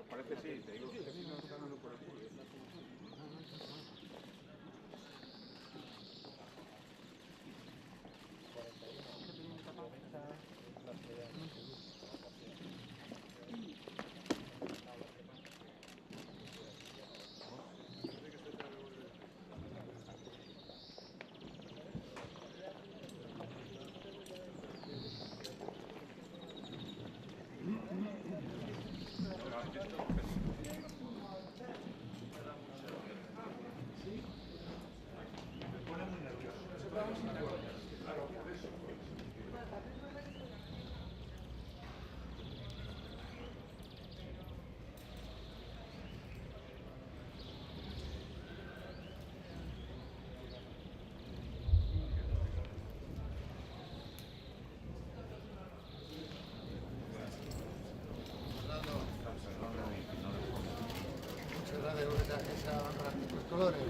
Parece sí, te digo. Por el culo. Colores.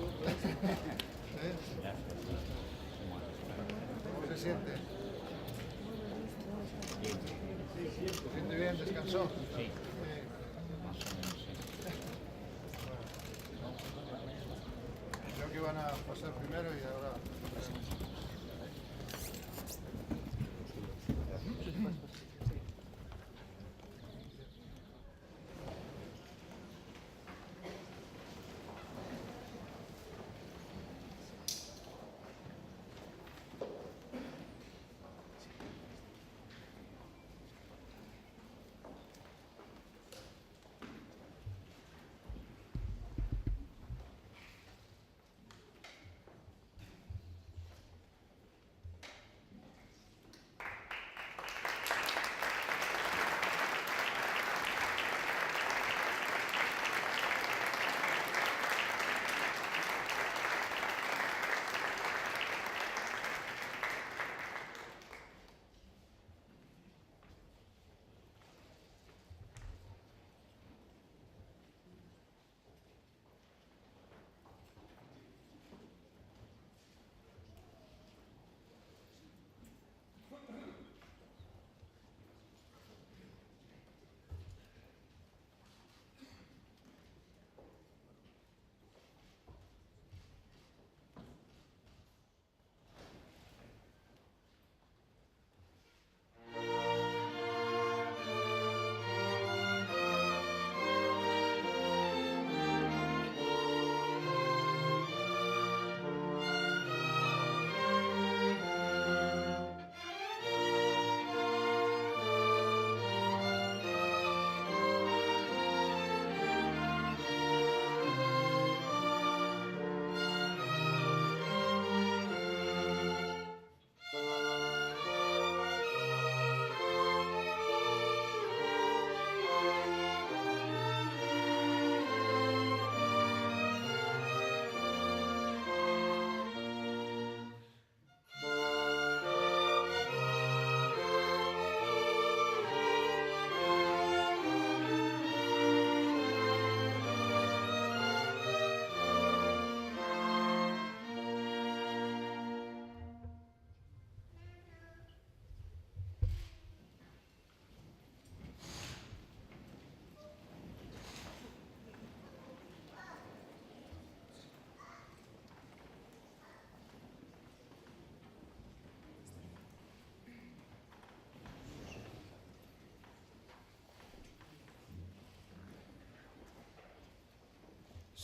¿Cómo se siente? ¿Se siente bien? ¿Descansó? Sí. Creo que iban a pasar primero y ahora...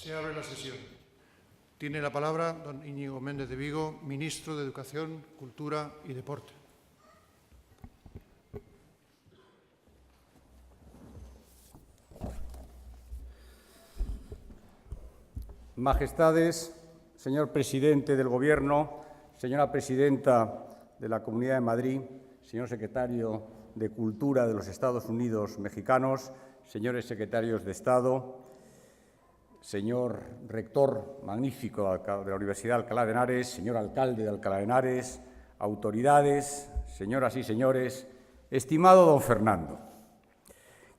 Se abre la sesión. Tiene la palabra don Íñigo Méndez de Vigo, ministro de Educación, Cultura y Deporte. Majestades, señor presidente del Gobierno, señora presidenta de la Comunidad de Madrid, señor secretario de Cultura de los Estados Unidos mexicanos, señores secretarios de Estado, señor rector magnífico de la Universidad de Alcalá de Henares, señor alcalde de Alcalá de Henares, autoridades, señoras y señores, estimado don Fernando,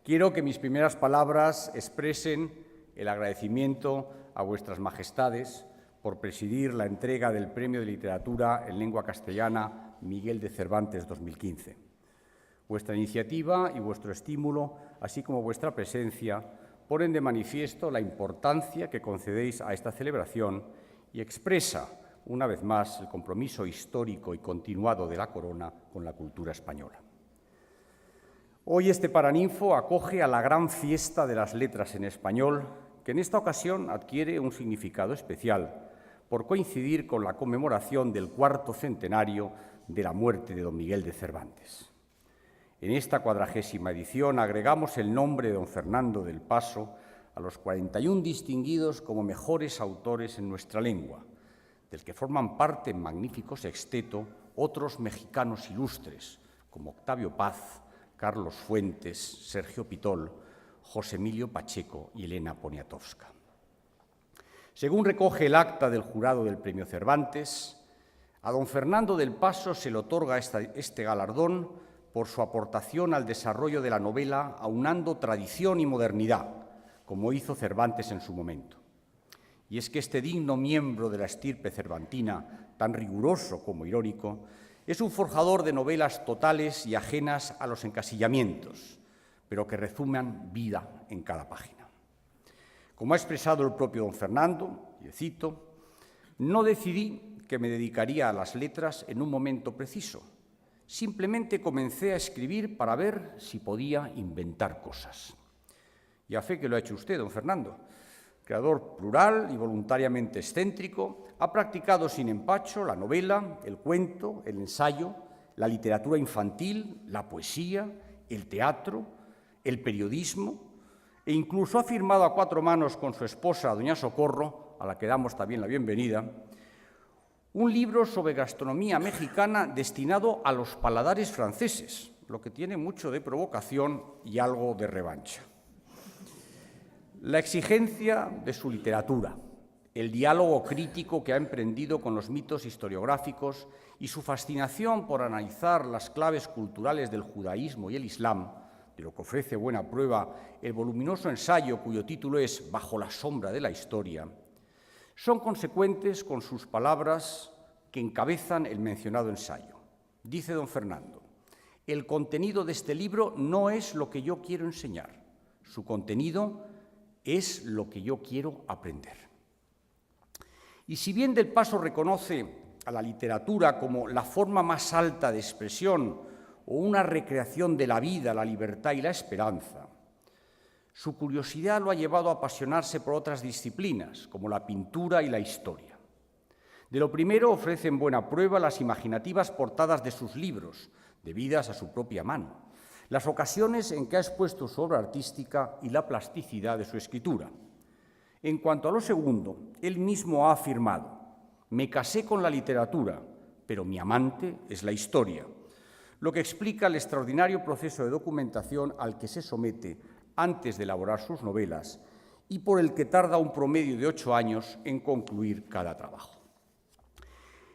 quiero que mis primeras palabras expresen el agradecimiento a vuestras majestades por presidir la entrega del Premio de Literatura en Lengua Castellana Miguel de Cervantes 2015. Vuestra iniciativa y vuestro estímulo, así como vuestra presencia, ponen de manifiesto la importancia que concedéis a esta celebración y expresa, una vez más, el compromiso histórico y continuado de la Corona con la cultura española. Hoy este Paraninfo acoge a la gran fiesta de las letras en español, que en esta ocasión adquiere un significado especial por coincidir con la conmemoración del 4º centenario de la muerte de don Miguel de Cervantes. En esta 40ª edición agregamos el nombre de don Fernando del Paso a los 41 distinguidos como mejores autores en nuestra lengua, del que forman parte en magnífico sexteto otros mexicanos ilustres, como Octavio Paz, Carlos Fuentes, Sergio Pitol, José Emilio Pacheco y Elena Poniatowska. Según recoge el acta del jurado del Premio Cervantes, a don Fernando del Paso se le otorga este galardón por su aportación al desarrollo de la novela aunando tradición y modernidad, como hizo Cervantes en su momento. Y es que este digno miembro de la estirpe cervantina, tan riguroso como irónico, es un forjador de novelas totales y ajenas a los encasillamientos, pero que resuman vida en cada página. Como ha expresado el propio don Fernando, y cito, «No decidí que me dedicaría a las letras en un momento preciso. Simplemente comencé a escribir para ver si podía inventar cosas». Y a fe que lo ha hecho usted, don Fernando. Creador plural y voluntariamente excéntrico, ha practicado sin empacho la novela, el cuento, el ensayo, la literatura infantil, la poesía, el teatro, el periodismo, e incluso ha firmado a 4 manos con su esposa, doña Socorro, a la que damos también la bienvenida, un libro sobre gastronomía mexicana destinado a los paladares franceses, lo que tiene mucho de provocación y algo de revancha. La exigencia de su literatura, el diálogo crítico que ha emprendido con los mitos historiográficos y su fascinación por analizar las claves culturales del judaísmo y el islam, de lo que ofrece buena prueba el voluminoso ensayo cuyo título es «Bajo la sombra de la historia», son consecuentes con sus palabras que encabezan el mencionado ensayo. Dice don Fernando, «El contenido de este libro no es lo que yo quiero enseñar, su contenido es lo que yo quiero aprender». Y si bien del Paso reconoce a la literatura como la forma más alta de expresión o una recreación de la vida, la libertad y la esperanza, su curiosidad lo ha llevado a apasionarse por otras disciplinas, como la pintura y la historia. De lo primero ofrecen buena prueba las imaginativas portadas de sus libros, debidas a su propia mano, las ocasiones en que ha expuesto su obra artística y la plasticidad de su escritura. En cuanto a lo segundo, él mismo ha afirmado, «Me casé con la literatura, pero mi amante es la historia», lo que explica el extraordinario proceso de documentación al que se somete antes de elaborar sus novelas y por el que tarda un promedio de 8 años en concluir cada trabajo.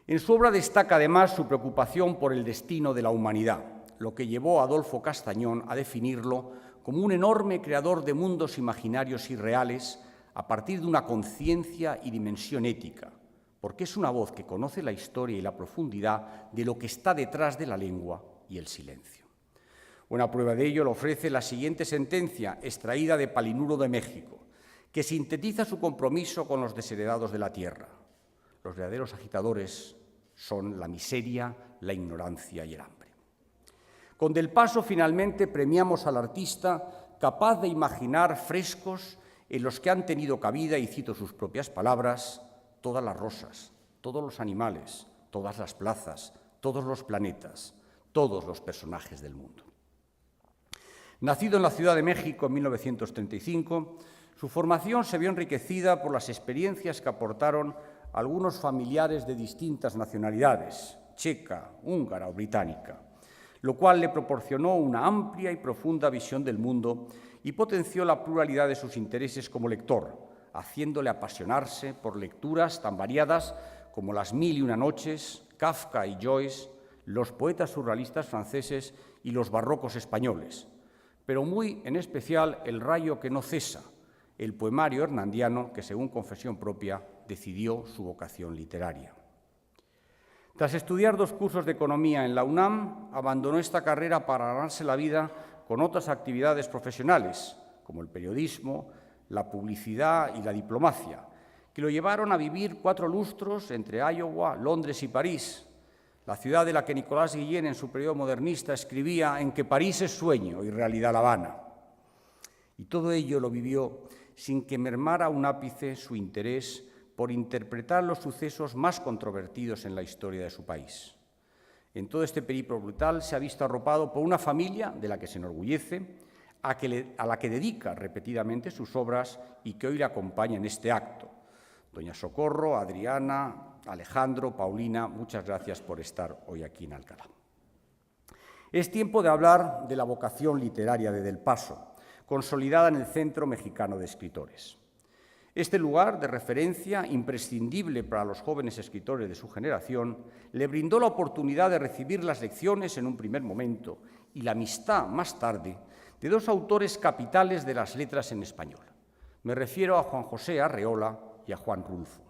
En su obra destaca además su preocupación por el destino de la humanidad, lo que llevó a Adolfo Castañón a definirlo como un enorme creador de mundos imaginarios y reales a partir de una conciencia y dimensión ética, porque es una voz que conoce la historia y la profundidad de lo que está detrás de la lengua y el silencio. Una prueba de ello lo ofrece la siguiente sentencia, extraída de Palinuro de México, que sintetiza su compromiso con los desheredados de la tierra. Los verdaderos agitadores son la miseria, la ignorancia y el hambre. Con Del Paso, finalmente, premiamos al artista capaz de imaginar frescos en los que han tenido cabida, y cito sus propias palabras, todas las rosas, todos los animales, todas las plazas, todos los planetas, todos los personajes del mundo. Nacido en la Ciudad de México en 1935, su formación se vio enriquecida por las experiencias que aportaron algunos familiares de distintas nacionalidades, checa, húngara o británica, lo cual le proporcionó una amplia y profunda visión del mundo y potenció la pluralidad de sus intereses como lector, haciéndole apasionarse por lecturas tan variadas como Las mil y una noches, Kafka y Joyce, los poetas surrealistas franceses y los barrocos españoles, pero muy en especial El rayo que no cesa, el poemario hernandiano que, según confesión propia, decidió su vocación literaria. Tras estudiar 2 cursos de economía en la UNAM, abandonó esta carrera para ganarse la vida con otras actividades profesionales, como el periodismo, la publicidad y la diplomacia, que lo llevaron a vivir 4 lustros entre Iowa, Londres y París, la ciudad de la que Nicolas Guillén en su periodo modernista escribía en que París es sueño y realidad La Habana. Y todo ello lo vivió sin que mermara un ápice su interés por interpretar los sucesos más controvertidos en la historia de su país. En todo este periplo brutal se ha visto arropado por una familia de la que se enorgullece, a la que dedica repetidamente sus obras y que hoy le acompaña en este acto. Doña Socorro, Adriana, Alejandro, Paulina, muchas gracias por estar hoy aquí en Alcalá. Es tiempo de hablar de la vocación literaria de Del Paso, consolidada en el Centro Mexicano de Escritores. Este lugar de referencia, imprescindible para los jóvenes escritores de su generación, le brindó la oportunidad de recibir las lecciones en un primer momento y la amistad más tarde de 2 autores capitales de las letras en español. Me refiero a Juan José Arreola y a Juan Rulfo.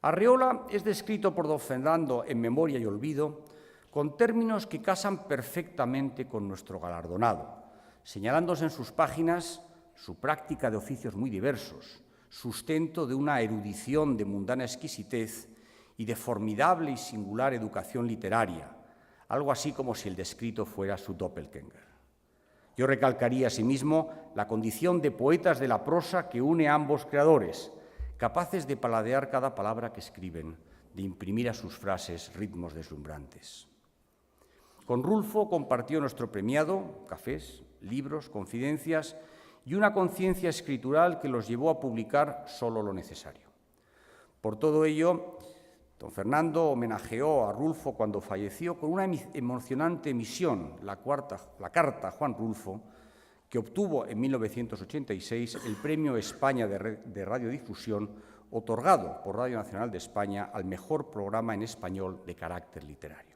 Arreola es descrito por don Fernando en Memoria y Olvido con términos que casan perfectamente con nuestro galardonado, señalándose en sus páginas su práctica de oficios muy diversos, sustento de una erudición de mundana exquisitez y de formidable y singular educación literaria, algo así como si el descrito fuera su doppelgänger. Yo recalcaría asimismo la condición de poetas de la prosa que une a ambos creadores, capaces de paladear cada palabra que escriben, de imprimir a sus frases ritmos deslumbrantes. Con Rulfo compartió nuestro premiado, cafés, libros, confidencias y una conciencia escritural que los llevó a publicar solo lo necesario. Por todo ello, don Fernando homenajeó a Rulfo cuando falleció con una emocionante emisión, la carta a Juan Rulfo, que obtuvo en 1986 el Premio España de Radiodifusión, otorgado por Radio Nacional de España al mejor programa en español de carácter literario.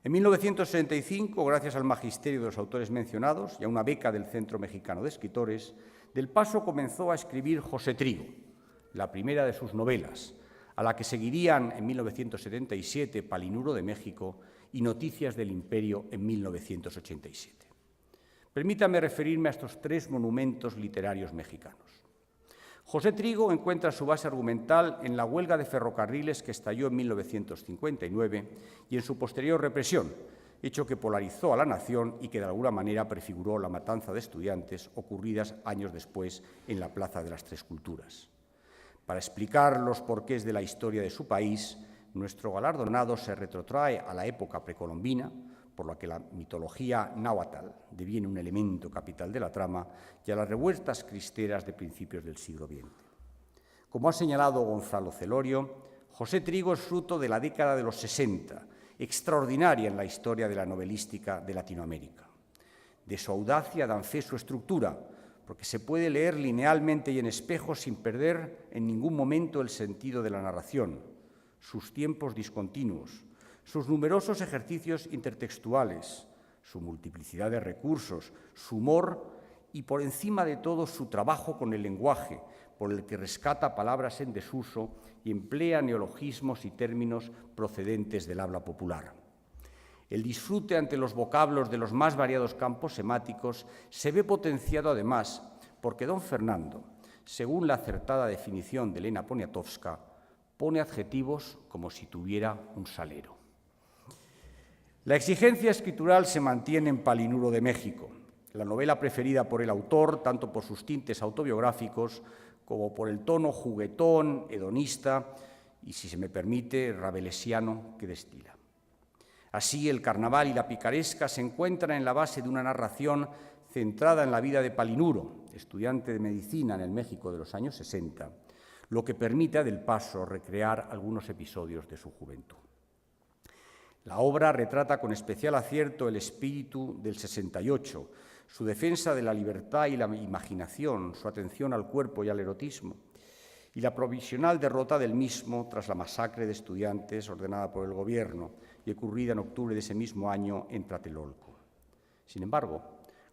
En 1965, gracias al magisterio de los autores mencionados y a una beca del Centro Mexicano de Escritores, Del Paso comenzó a escribir José Trigo, la primera de sus novelas, a la que seguirían en 1977 Palinuro de México y Noticias del Imperio en 1987. Permítame referirme a estos 3 monumentos literarios mexicanos. José Trigo encuentra su base argumental en la huelga de ferrocarriles que estalló en 1959 y en su posterior represión, hecho que polarizó a la nación y que de alguna manera prefiguró la matanza de estudiantes ocurridas años después en la Plaza de las Tres Culturas. Para explicar los porqués de la historia de su país, nuestro galardonado se retrotrae a la época precolombina, por la que la mitología náhuatl deviene un elemento capital de la trama, y a las revueltas cristeras de principios del siglo XX. Como ha señalado Gonzalo Celorio, José Trigo es fruto de la década de los 60, extraordinaria en la historia de la novelística de Latinoamérica. De su audacia dan fe su estructura, porque se puede leer linealmente y en espejo sin perder en ningún momento el sentido de la narración, sus tiempos discontinuos, sus numerosos ejercicios intertextuales, su multiplicidad de recursos, su humor y, por encima de todo, su trabajo con el lenguaje, por el que rescata palabras en desuso y emplea neologismos y términos procedentes del habla popular. El disfrute ante los vocablos de los más variados campos semáticos se ve potenciado además porque don Fernando, según la acertada definición de Elena Poniatowska, pone adjetivos como si tuviera un salero. La exigencia escritural se mantiene en Palinuro de México, la novela preferida por el autor, tanto por sus tintes autobiográficos como por el tono juguetón, hedonista y, si se me permite, rabelesiano que destila. Así, el carnaval y la picaresca se encuentran en la base de una narración centrada en la vida de Palinuro, estudiante de medicina en el México de los años 60, lo que permite a Del Paso recrear algunos episodios de su juventud. La obra retrata con especial acierto el espíritu del 68, su defensa de la libertad y la imaginación, su atención al cuerpo y al erotismo, y la provisional derrota del mismo tras la masacre de estudiantes ordenada por el gobierno y ocurrida en octubre de ese mismo año en Tlatelolco. Sin embargo,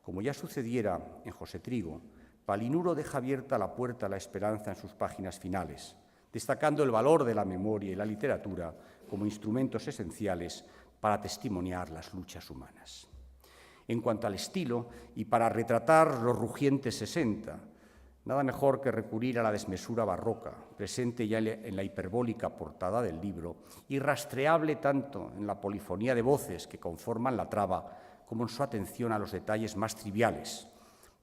como ya sucediera en José Trigo, Palinuro deja abierta la puerta a la esperanza en sus páginas finales, destacando el valor de la memoria y la literatura como instrumentos esenciales para testimoniar las luchas humanas. En cuanto al estilo, y para retratar los rugientes 60, Nada mejor que recurrir a la desmesura barroca, presente ya en la hiperbólica portada del libro y rastreable tanto en la polifonía de voces que conforman la trama como en su atención a los detalles más triviales,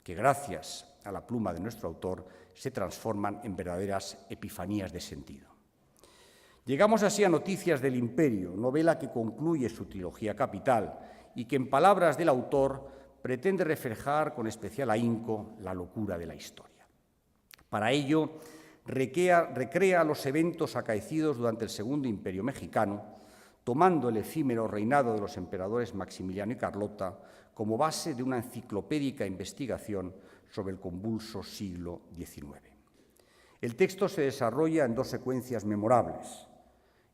que gracias a la pluma de nuestro autor se transforman en verdaderas epifanías de sentido. Llegamos así a Noticias del Imperio, novela que concluye su trilogía capital y que, en palabras del autor, pretende reflejar con especial ahínco la locura de la historia. Para ello, recrea los eventos acaecidos durante el Segundo Imperio Mexicano, tomando el efímero reinado de los emperadores Maximiliano y Carlota como base de una enciclopédica investigación sobre el convulso siglo XIX. El texto se desarrolla en dos secuencias memorables.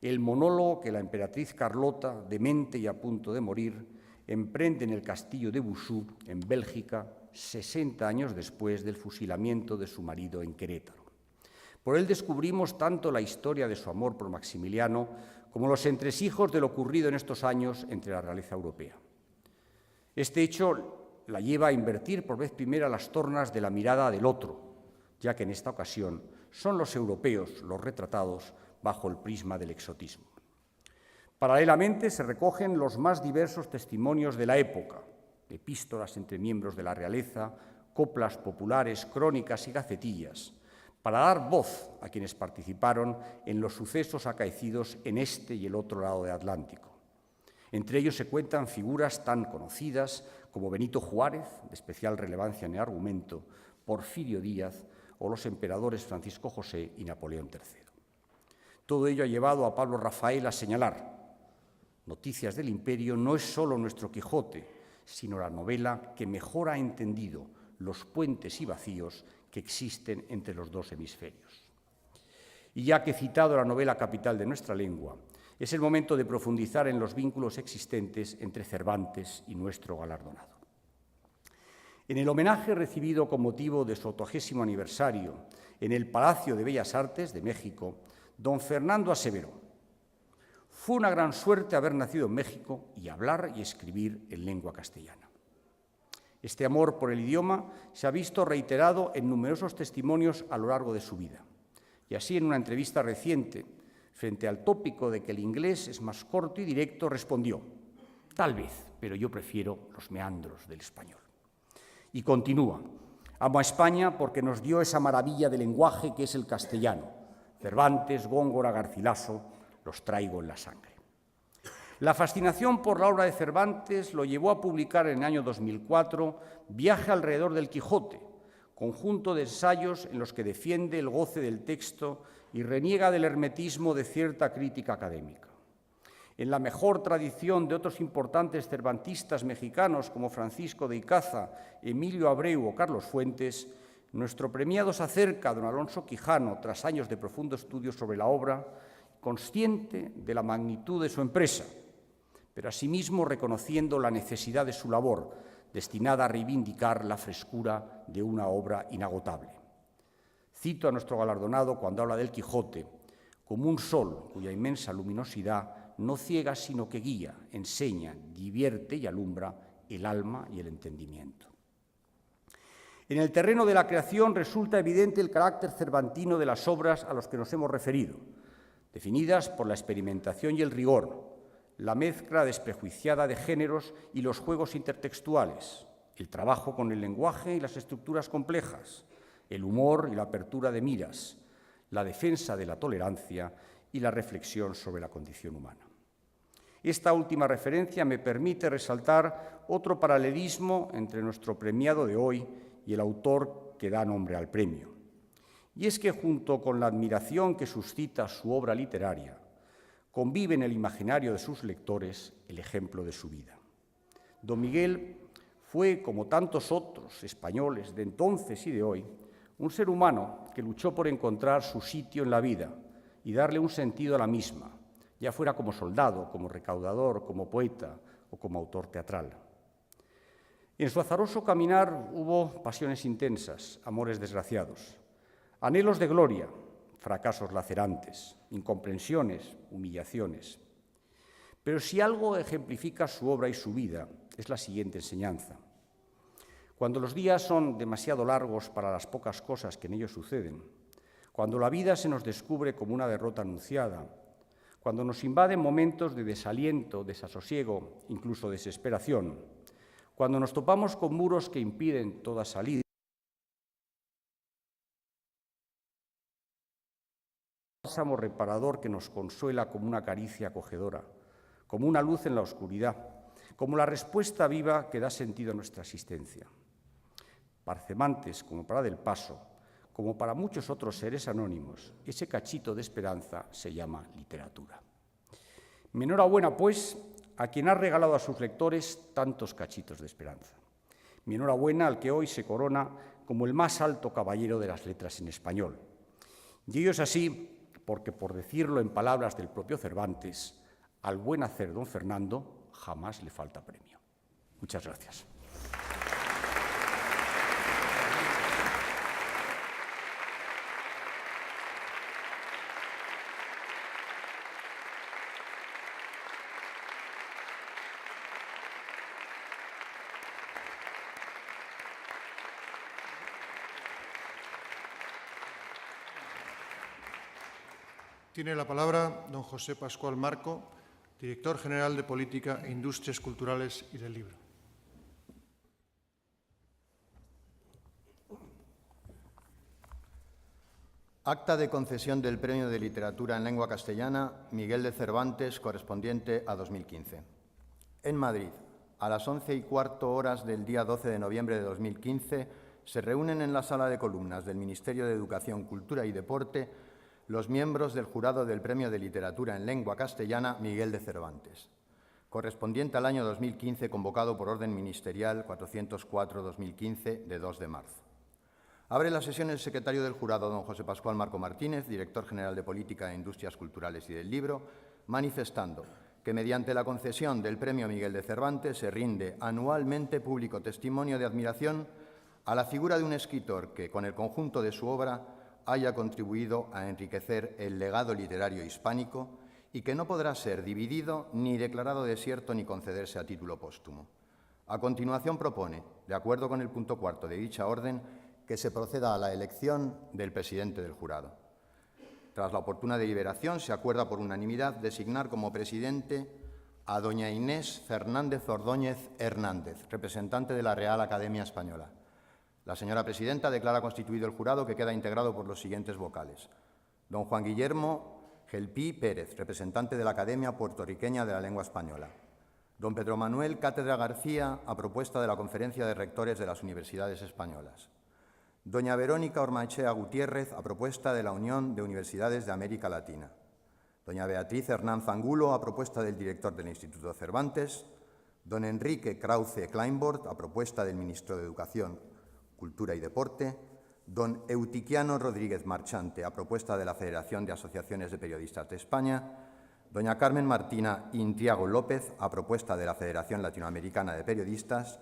El monólogo que la emperatriz Carlota, demente y a punto de morir, emprende en el castillo de Bussou, en Bélgica, 60 años después del fusilamiento de su marido en Querétaro. Por él descubrimos tanto la historia de su amor por Maximiliano como los entresijos de lo ocurrido en estos años entre la realeza europea. Este hecho la lleva a invertir por vez primera las tornas de la mirada del otro, ya que en esta ocasión son los europeos los retratados bajo el prisma del exotismo. Paralelamente se recogen los más diversos testimonios de la época, epístolas entre miembros de la realeza, coplas populares, crónicas y gacetillas, para dar voz a quienes participaron en los sucesos acaecidos en este y el otro lado del Atlántico. Entre ellos se cuentan figuras tan conocidas como Benito Juárez, de especial relevancia en el argumento, Porfirio Díaz o los emperadores Francisco José y Napoleón III. Todo ello ha llevado a Pablo Rafael a señalar: Noticias del Imperio no es solo nuestro Quijote, sino la novela que mejor ha entendido los puentes y vacíos que existen entre los dos hemisferios. Y ya que he citado la novela capital de nuestra lengua, es el momento de profundizar en los vínculos existentes entre Cervantes y nuestro galardonado. En el homenaje recibido con motivo de su 80º aniversario en el Palacio de Bellas Artes de México, don Fernando aseveró: «Fue una gran suerte haber nacido en México y hablar y escribir en lengua castellana». Este amor por el idioma se ha visto reiterado en numerosos testimonios a lo largo de su vida. Y así, en una entrevista reciente, frente al tópico de que el inglés es más corto y directo, respondió: «Tal vez, pero yo prefiero los meandros del español». Y continúa: «Amo a España porque nos dio esa maravilla de lenguaje que es el castellano. Cervantes, Góngora, Garcilaso, los traigo en la sangre». La fascinación por la obra de Cervantes lo llevó a publicar en el año 2004 Viaje alrededor del Quijote, conjunto de ensayos en los que defiende el goce del texto y reniega del hermetismo de cierta crítica académica. En la mejor tradición de otros importantes cervantistas mexicanos como Francisco de Icaza, Emilio Abreu o Carlos Fuentes, nuestro premiado se acerca a don Alonso Quijano tras años de profundo estudio sobre la obra, consciente de la magnitud de su empresa, pero asimismo reconociendo la necesidad de su labor, destinada a reivindicar la frescura de una obra inagotable. Cito a nuestro galardonado cuando habla del Quijote como un sol cuya inmensa luminosidad no ciega sino que guía, enseña, divierte y alumbra el alma y el entendimiento. En el terreno de la creación resulta evidente el carácter cervantino de las obras a las que nos hemos referido, definidas por la experimentación y el rigor, la mezcla desprejuiciada de géneros y los juegos intertextuales, el trabajo con el lenguaje y las estructuras complejas, el humor y la apertura de miras, la defensa de la tolerancia y la reflexión sobre la condición humana. Esta última referencia me permite resaltar otro paralelismo entre nuestro premiado de hoy y el autor que da nombre al premio. Y es que junto con la admiración que suscita su obra literaria, convive en el imaginario de sus lectores el ejemplo de su vida. Don Miguel fue, como tantos otros españoles de entonces y de hoy, un ser humano que luchó por encontrar su sitio en la vida y darle un sentido a la misma, ya fuera como soldado, como recaudador, como poeta o como autor teatral. En su azaroso caminar hubo pasiones intensas, amores desgraciados, anhelos de gloria, fracasos lacerantes, incomprensiones, humillaciones. Pero si algo ejemplifica su obra y su vida, es la siguiente enseñanza. Cuando los días son demasiado largos para las pocas cosas que en ellos suceden, cuando la vida se nos descubre como una derrota anunciada, cuando nos invaden momentos de desaliento, desasosiego, incluso desesperación, cuando nos topamos con muros que impiden toda salida, un bálsamo reparador que nos consuela como una caricia acogedora, como una luz en la oscuridad, como la respuesta viva que da sentido a nuestra existencia. Para Cervantes, como para Del Paso, como para muchos otros seres anónimos, ese cachito de esperanza se llama literatura. Mi enhorabuena, pues, a quien ha regalado a sus lectores tantos cachitos de esperanza. Mi enhorabuena al que hoy se corona como el más alto caballero de las letras en español. Y ello es así porque, por decirlo en palabras del propio Cervantes, al buen hacer don Fernando jamás le falta premio. Muchas gracias. Tiene la palabra don José Pascual Marco, director general de Política e Industrias Culturales y del Libro. Acta de concesión del Premio de Literatura en Lengua Castellana Miguel de Cervantes, correspondiente a 2015. En Madrid, a las 11:15 del día 12 de noviembre de 2015, se reúnen en la sala de columnas del Ministerio de Educación, Cultura y Deporte los miembros del jurado del Premio de Literatura en Lengua Castellana Miguel de Cervantes, correspondiente al año 2015, convocado por orden ministerial 404-2015 de 2 de marzo. Abre la sesión el secretario del jurado, don José Pascual Marco Martínez, director general de Política e Industrias Culturales y del Libro, manifestando que mediante la concesión del Premio Miguel de Cervantes se rinde anualmente público testimonio de admiración a la figura de un escritor que, con el conjunto de su obra, haya contribuido a enriquecer el legado literario hispánico y que no podrá ser dividido ni declarado desierto ni concederse a título póstumo. A continuación propone, de acuerdo con el punto 4 de dicha orden, que se proceda a la elección del presidente del jurado. Tras la oportuna deliberación, se acuerda por unanimidad designar como presidente a doña Inés Fernández Ordóñez Hernández, representante de la Real Academia Española. La señora presidenta declara constituido el jurado, que queda integrado por los siguientes vocales: don Juan Guillermo Gelpí Pérez, representante de la Academia Puertorriqueña de la Lengua Española; don Pedro Manuel Cátedra García, a propuesta de la Conferencia de Rectores de las Universidades Españolas; doña Verónica Ormaechea Gutiérrez, a propuesta de la Unión de Universidades de América Latina; doña Beatriz Hernández Angulo, a propuesta del director del Instituto Cervantes; don Enrique Krauze Kleinbord, a propuesta del ministro de Educación, Cultura y Deporte; don Eutiquiano Rodríguez Marchante, a propuesta de la Federación de Asociaciones de Periodistas de España; doña Carmen Martina Intriago López, a propuesta de la Federación Latinoamericana de Periodistas;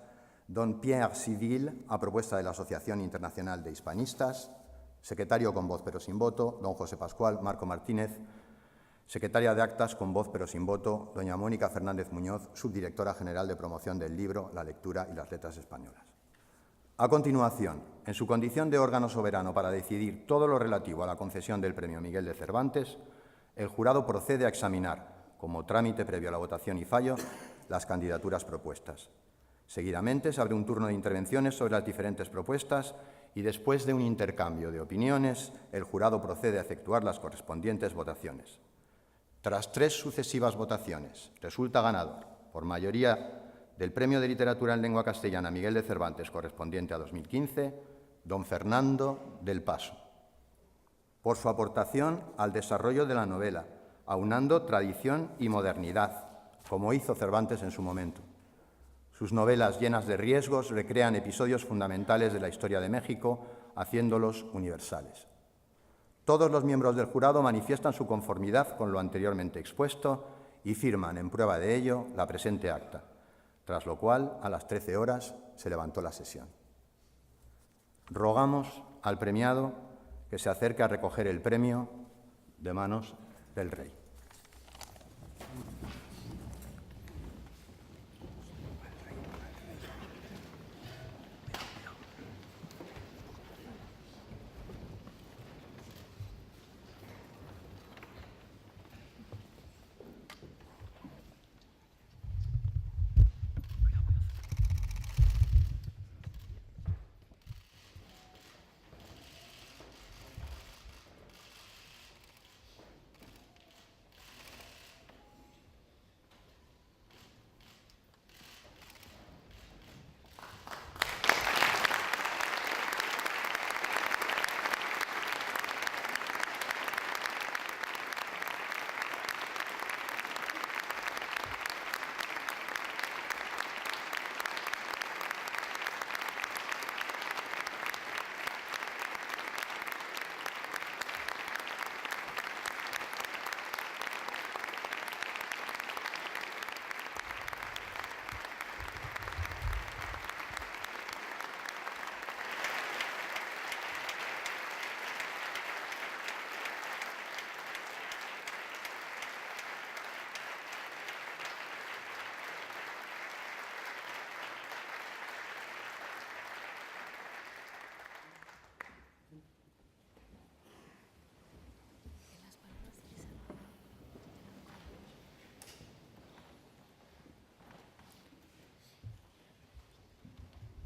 don Pierre Civil, a propuesta de la Asociación Internacional de Hispanistas; secretario con voz pero sin voto, don José Pascual Marco Martínez; secretaria de Actas con voz pero sin voto, doña Mónica Fernández Muñoz, subdirectora general de Promoción del Libro, la Lectura y las Letras Españolas. A continuación, en su condición de órgano soberano para decidir todo lo relativo a la concesión del Premio Miguel de Cervantes, el jurado procede a examinar, como trámite previo a la votación y fallo, las candidaturas propuestas. Seguidamente se abre un turno de intervenciones sobre las diferentes propuestas y, después de un intercambio de opiniones, el jurado procede a efectuar las correspondientes votaciones. Tras 3 sucesivas votaciones, resulta ganador, por mayoría del Premio de Literatura en Lengua Castellana Miguel de Cervantes, correspondiente a 2015, don Fernando del Paso, por su aportación al desarrollo de la novela, aunando tradición y modernidad, como hizo Cervantes en su momento. Sus novelas, llenas de riesgos, recrean episodios fundamentales de la historia de México, haciéndolos universales. Todos los miembros del jurado manifiestan su conformidad con lo anteriormente expuesto y firman, en prueba de ello, la presente acta, tras lo cual, a las 13 horas, se levantó la sesión. Rogamos al premiado que se acerque a recoger el premio de manos del Rey.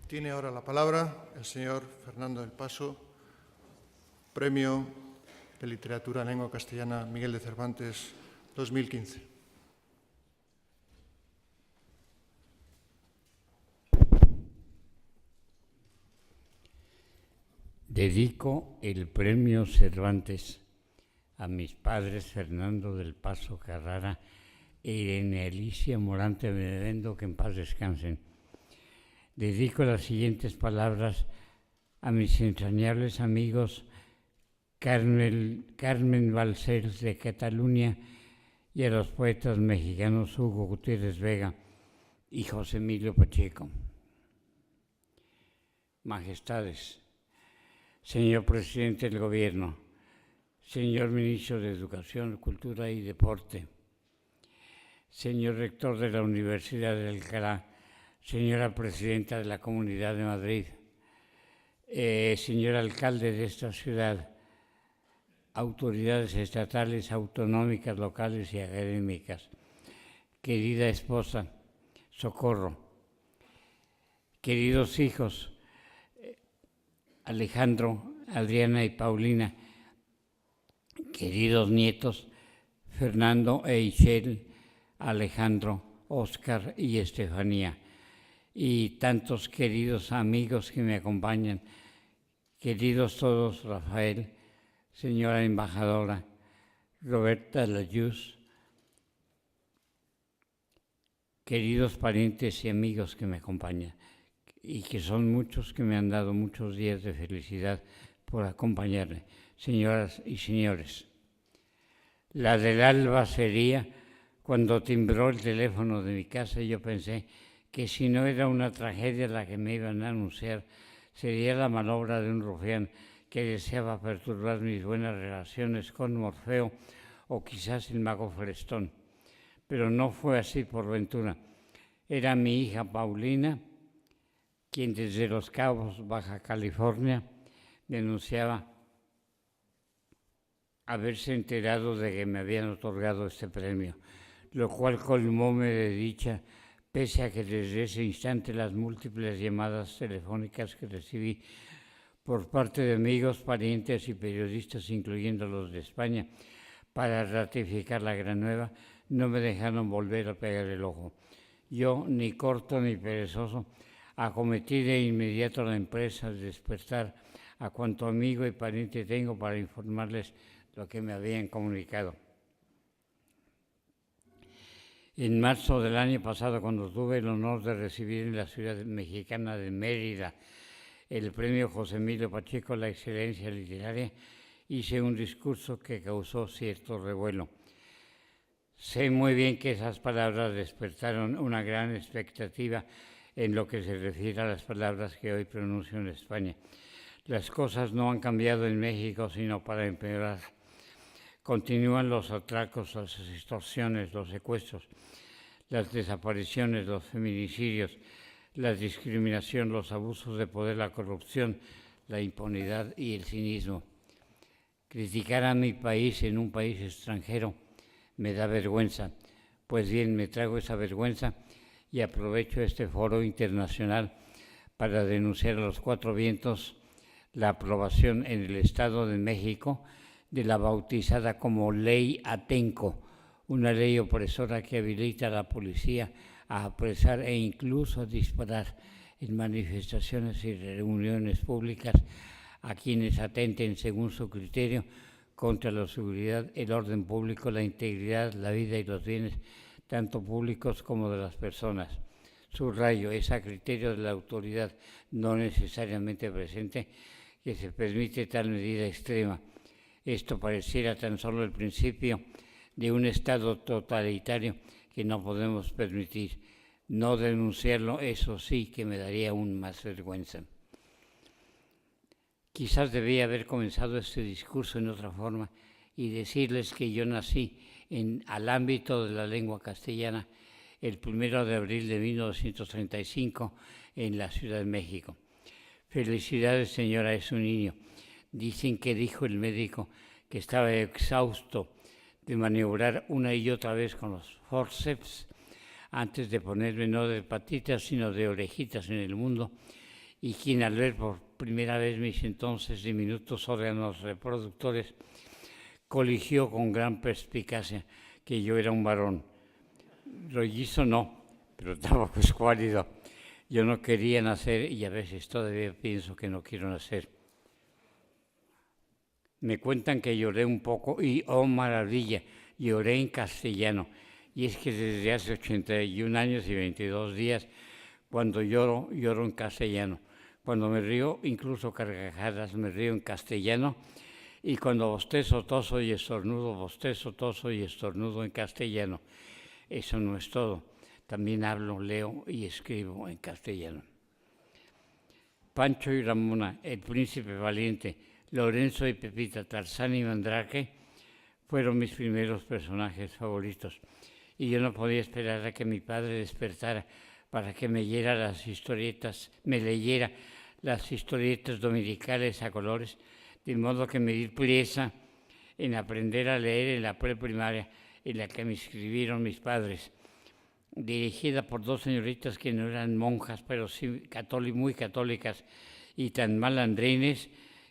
Tiene ahora la palabra el señor Fernando del Paso, Premio de Literatura en Lengua Castellana Miguel de Cervantes 2015. Dedico el Premio Cervantes a mis padres Fernando del Paso Carrara e Irene Alicia Morante Benevendo, que en paz descansen. Dedico las siguientes palabras a mis entrañables amigos Carmen Balcells de Cataluña y a los poetas mexicanos Hugo Gutiérrez Vega y José Emilio Pacheco. Majestades, señor presidente del Gobierno, señor ministro de Educación, Cultura y Deporte, señor rector de la Universidad de Alcalá, señora presidenta de la Comunidad de Madrid, señor alcalde de esta ciudad, autoridades estatales, autonómicas, locales y académicas, querida esposa Socorro, queridos hijos Alejandro, Adriana y Paulina, queridos nietos Fernando e Ishel, Alejandro, Óscar y Estefanía, y tantos queridos amigos que me acompañan, queridos todos, Rafael, señora embajadora, Roberta Layuz, queridos parientes y amigos que me acompañan, y que son muchos, que me han dado muchos días de felicidad por acompañarme, señoras y señores. La del alba sería cuando timbró el teléfono de mi casa y yo pensé que si no era una tragedia la que me iban a anunciar, sería la maniobra de un rufián que deseaba perturbar mis buenas relaciones con Morfeo o quizás el mago Frestón. Pero no fue así por ventura. Era mi hija Paulina, quien desde Los Cabos, Baja California, denunciaba haberse enterado de que me habían otorgado este premio, lo cual colmóme de dicha, pese a que desde ese instante las múltiples llamadas telefónicas que recibí por parte de amigos, parientes y periodistas, incluyendo los de España, para ratificar la gran nueva, no me dejaron volver a pegar el ojo. Yo, ni corto ni perezoso, acometí de inmediato la empresa de despertar a cuanto amigo y pariente tengo para informarles lo que me habían comunicado. En marzo del año pasado, cuando tuve el honor de recibir en la ciudad mexicana de Mérida el premio José Emilio Pacheco a la excelencia literaria, hice un discurso que causó cierto revuelo. Sé muy bien que esas palabras despertaron una gran expectativa en lo que se refiere a las palabras que hoy pronuncio en España. Las cosas no han cambiado en México, sino para empeorar. Continúan los atracos, las extorsiones, los secuestros, las desapariciones, los feminicidios, la discriminación, los abusos de poder, la corrupción, la impunidad y el cinismo. Criticar a mi país en un país extranjero me da vergüenza. Pues bien, me trago esa vergüenza y aprovecho este foro internacional para denunciar a los cuatro vientos la aprobación en el Estado de México de la bautizada como Ley Atenco, una ley opresora que habilita a la policía a apresar e incluso a disparar en manifestaciones y reuniones públicas a quienes atenten, según su criterio, contra la seguridad, el orden público, la integridad, la vida y los bienes, tanto públicos como de las personas. Subrayo, es a criterio de la autoridad, no necesariamente presente, que se permite tal medida extrema. Esto pareciera tan solo el principio de un Estado totalitario que no podemos permitir. No denunciarlo, eso sí que me daría aún más vergüenza. Quizás debía haber comenzado este discurso en otra forma y decirles que yo nací al ámbito de la lengua castellana el 1 de abril de 1935 en la Ciudad de México. Felicidades, señora, es un niño. Dicen que dijo el médico que estaba exhausto de maniobrar una y otra vez con los forceps antes de ponerme no de patitas sino de orejitas en el mundo y quien al ver por primera vez mis entonces diminutos órganos reproductores, coligió con gran perspicacia que yo era un varón. Rollizo no, pero tampoco escuálido. Yo no quería nacer y a veces todavía pienso que no quiero nacer. Me cuentan que lloré un poco y, oh maravilla, lloré en castellano. Y es que desde hace 81 años y 22 días, cuando lloro, lloro en castellano. Cuando me río, incluso carcajadas, me río en castellano. Y cuando bostezo, toso y estornudo, bostezo, toso y estornudo en castellano. Eso no es todo. También hablo, leo y escribo en castellano. Pancho y Ramona, el príncipe valiente, Lorenzo y Pepita, Tarzán y Mandrake fueron mis primeros personajes favoritos. Y yo no podía esperar a que mi padre despertara para que me leyera las historietas dominicales a colores, de modo que me di prisa en aprender a leer en la preprimaria en la que me inscribieron mis padres, dirigida por dos señoritas que no eran monjas, pero sí muy católicas y tan malandrines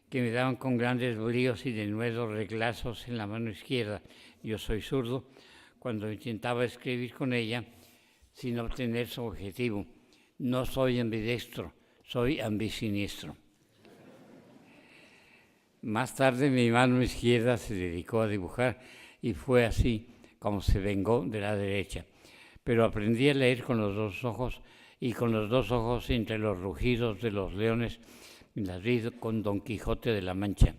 que me daban con grandes bríos y denuedos reglazos en la mano izquierda. Yo soy zurdo. Cuando intentaba escribir con ella sin obtener su objetivo. No soy ambidextro, soy ambisiniestro. Más tarde mi mano izquierda se dedicó a dibujar y fue así como se vengó de la derecha. Pero aprendí a leer con los dos ojos y con los dos ojos entre los rugidos de los leones la vi con Don Quijote de la Mancha.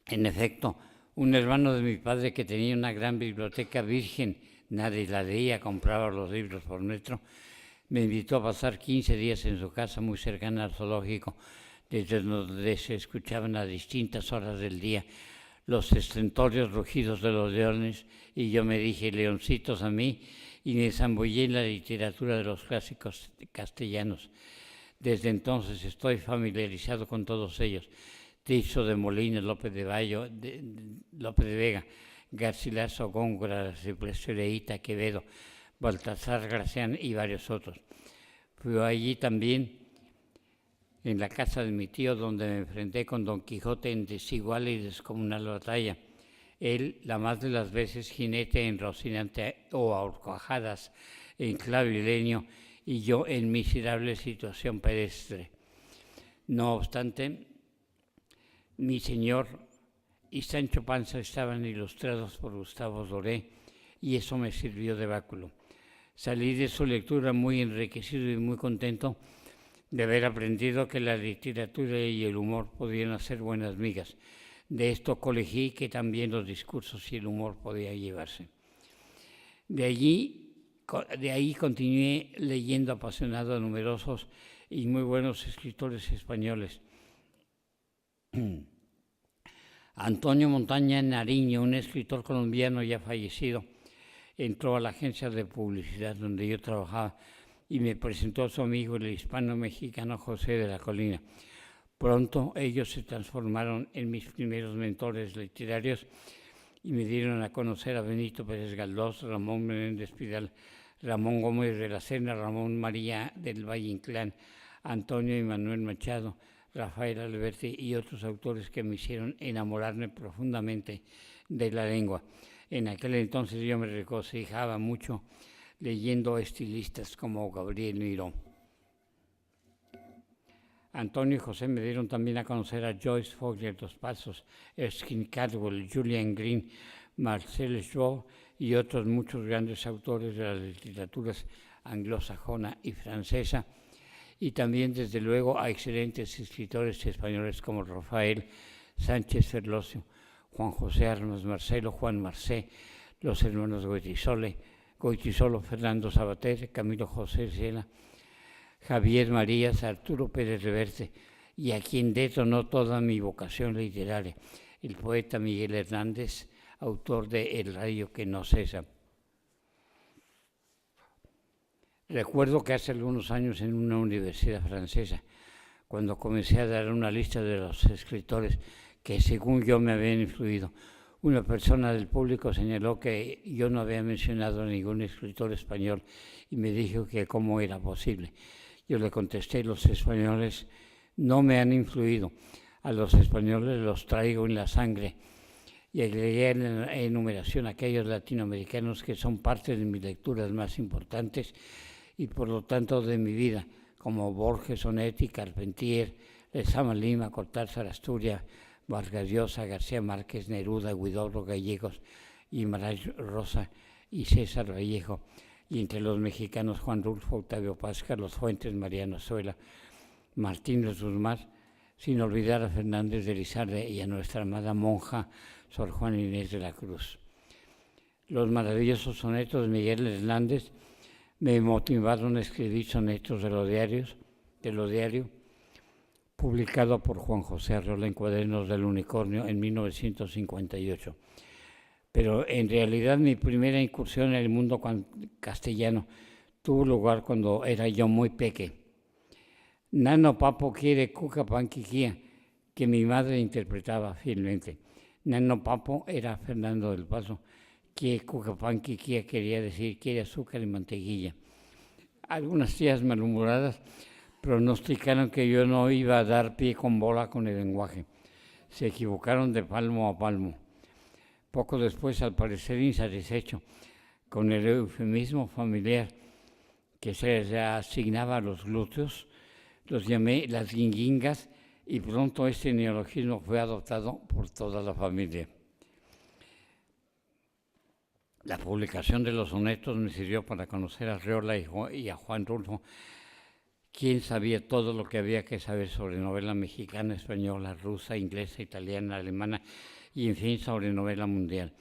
En efecto, un hermano de mi padre que tenía una gran biblioteca virgen, nadie la leía, compraba los libros por metro, me invitó a pasar 15 días en su casa muy cercana al zoológico, desde donde se escuchaban a distintas horas del día los estentóreos rugidos de los leones, y yo me dije leoncitos a mí y me zambullí en la literatura de los clásicos castellanos. Desde entonces estoy familiarizado con todos ellos. Tirso de Molina, López de Vega, Garcilaso, Góngora, Cipreso, Quevedo, Baltasar Gracián y varios otros. Fui allí también, en la casa de mi tío, donde me enfrenté con Don Quijote en desigual y descomunal batalla. Él, la más de las veces, jinete en Rocinante o a horcajadas en clavileño, y yo en miserable situación pedestre. No obstante, mi señor y Sancho Panza estaban ilustrados por Gustavo Doré y eso me sirvió de báculo. Salí de su lectura muy enriquecido y muy contento de haber aprendido que la literatura y el humor podían hacer buenas migas. De esto colegí que también los discursos y el humor podían llevarse. De ahí continué leyendo apasionado a numerosos y muy buenos escritores españoles. Antonio Montaña Nariño, un escritor colombiano ya fallecido, entró a la agencia de publicidad donde yo trabajaba y me presentó a su amigo el hispano-mexicano José de la Colina. Pronto ellos se transformaron en mis primeros mentores literarios y me dieron a conocer a Benito Pérez Galdós, Ramón Menéndez Pidal, Ramón Gómez de la Serna, Ramón María del Valle Inclán, Antonio y Manuel Machado, Rafael Alberti y otros autores que me hicieron enamorarme profundamente de la lengua. En aquel entonces yo me regocijaba mucho leyendo estilistas como Gabriel Miró. Antonio y José me dieron también a conocer a Joyce Fogler Dos Pasos, Erskine Caldwell, Julian Green, Marcel Jouve y otros muchos grandes autores de las literaturas anglosajona y francesa, y también, desde luego, a excelentes escritores españoles como Rafael Sánchez Ferlosio, Juan José Armas Marcelo, Juan Marcé, los hermanos Goytisolo, Fernando Sabater, Camilo José Sena, Javier Marías, Arturo Pérez Reverte, y a quien detonó toda mi vocación literaria, el poeta Miguel Hernández, autor de El rayo que no cesa. Recuerdo que hace algunos años en una universidad francesa, cuando comencé a dar una lista de los escritores que según yo me habían influido, Una persona del público señaló que yo no había mencionado a ningún escritor español y me dijo que cómo era posible. Yo le contesté, los españoles no me han influido, a los españoles los traigo en la sangre. Y agregué en la enumeración aquellos latinoamericanos que son parte de mis lecturas más importantes y por lo tanto de mi vida, como Borges, Onetti, Carpentier, Lezama Lima, Cortázar, Asturias, Vargas Llosa, García Márquez, Neruda, Huidobro, Gallegos, Guimarães Rosa y César Vallejo, y entre los mexicanos Juan Rulfo, Octavio Paz, Carlos Fuentes, Mariano Zuela, Martín de Guzmán, sin olvidar a Fernández de Elizalde y a nuestra amada monja Sor Juana Inés de la Cruz. Los maravillosos sonetos de Miguel Hernández me motivaron a escribir sonetos de lo diario, publicado por Juan José Arreola en Cuadernos del Unicornio en 1958. Pero en realidad mi primera incursión en el mundo castellano tuvo lugar cuando era yo muy pequeño. Nano Papo quiere cuca panquiquía, que mi madre interpretaba fielmente. Nano Papo era Fernando del Paso, que cuca panquiquía quería decir quiere azúcar y mantequilla. Algunas tías malhumoradas pronosticaron que yo no iba a dar pie con bola con el lenguaje. Se equivocaron de palmo a palmo. Poco después, al parecer insatisfecho con el eufemismo familiar que se le asignaba a los glúteos, los llamé las guinguingas y pronto este neologismo fue adoptado por toda la familia. La publicación de los sonetos me sirvió para conocer a Arreola y a Juan Rulfo, quien sabía todo lo que había que saber sobre novela mexicana, española, rusa, inglesa, italiana, alemana y, en fin, sobre novela mundial.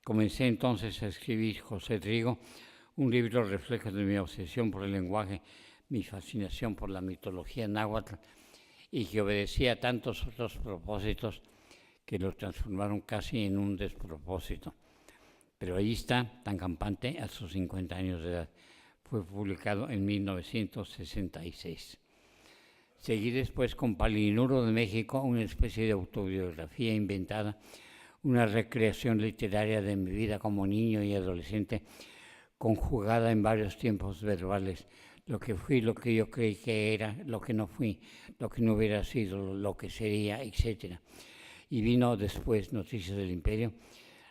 Comencé entonces a escribir José Trigo, un libro reflejo de mi obsesión por el lenguaje, mi fascinación por la mitología náhuatl y que obedecía a tantos otros propósitos que lo transformaron casi en un despropósito. Pero ahí está, tan campante, a sus 50 años de edad. Fue publicado en 1966. Seguí después con Palinuro de México, una especie de autobiografía inventada, una recreación literaria de mi vida como niño y adolescente, conjugada en varios tiempos verbales, lo que fui, lo que yo creí que era, lo que no fui, lo que no hubiera sido, lo que sería, etc. Y vino después Noticias del Imperio,